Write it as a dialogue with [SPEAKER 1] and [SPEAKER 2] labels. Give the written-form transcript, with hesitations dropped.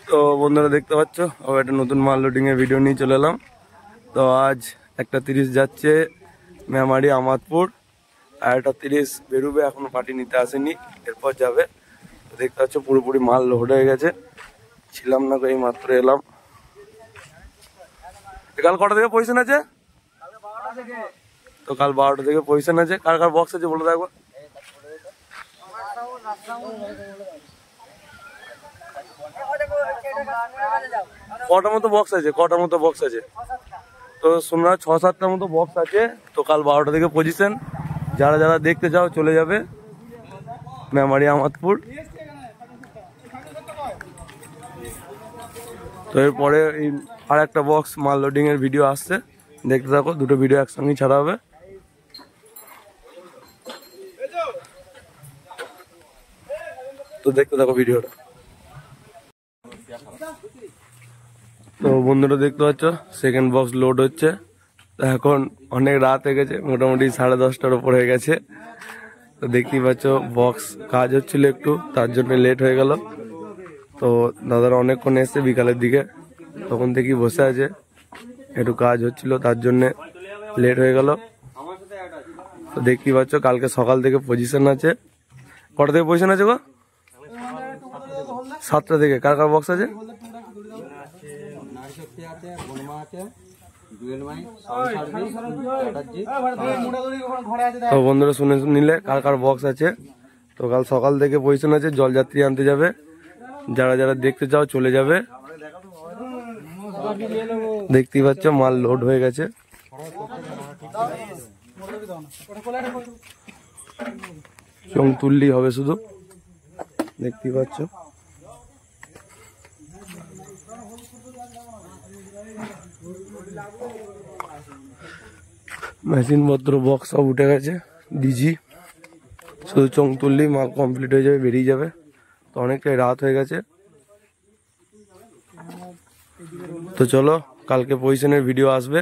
[SPEAKER 1] তো বন্ধুরা দেখতে পাচ্ছ আবার একটা নতুন মাল লোডিং এর ভিডিও নিয়ে চলে এলাম। তো আজ 1:30 যাচ্ছে মেমারি আমাদপুর, আর 1:30 বেরোবে, এখনো পার্টি নিতে আসেনি, এরপর যাবে। দেখতে পাচ্ছ পুরোপুরি মাল লোড হয়ে গেছে, ছিলাম না এই মাত্র এলাম। কাল কটা থেকে পজিশন আছে? তো কাল 12টা থেকে পজিশন আছে। কার কার বক্স আছে বলে দেখবো। কটার মতো বক্স আছে? তো শুনলাম 6-7টার মতো বক্স আছে। তো কাল 12টা থেকে পজিশন, যারা যারা দেখতে চাও চলে যাবে মেমারি আমাদপুর। তো এরপরে এই আর একটা বক্স মাল লোডিং এর ভিডিও আসছে, দেখতে থাকো, দুটো ভিডিও একসঙ্গে ছাড়া হবে। তো দেখতে থাকো ভিডিওটা। তো বন্ধুরা দেখতে পাচ্ছ সেকেন্ড বক্স লোড হচ্ছে। তো এখন অনেক রাত হয়ে গেছে, মোটামুটি 10:30টার উপর হয়ে গেছে। তো দেখতেই পাচ্ছ বক্স কাজ হচ্ছিল একটু, তার জন্য লেট হয়ে গেল। তো দাদারা অনেকক্ষণ এসছে বিকালের দিকে, তখন থেকেই বসে আছে, একটু কাজ হচ্ছিল তার জন্যে লেট হয়ে গেল। তো দেখতেই পাচ্ছ কালকে সকাল থেকে পজিশন আছে। কটা থেকে পজিশন আছে গো? 7টা থেকে। কার কার বক্স আছে? তো বন্ধুরা শুনে নিলে কার কার বক্স আছে। তো কাল সকাল থেকে পজিশন আছে, জলযাত্রী আনতে যাবে, যারা যারা দেখতে চাও চলে যাবে। দেখতেই পাচ্ছ মাল লোড হয়ে গেছে। চং তুললেই হবে শুধু, দেখতেই পাচ্ছ। মেশিন পত্র বক্স সব উঠে গেছে, ডিজি, শুধু চং তুললেই মাল কমপ্লিট হয়ে যাবে, বেরিয়ে যাবে। তো অনেকটাই রাত হয়ে গেছে। তো চলো, কালকে পজিশনের ভিডিও আসবে।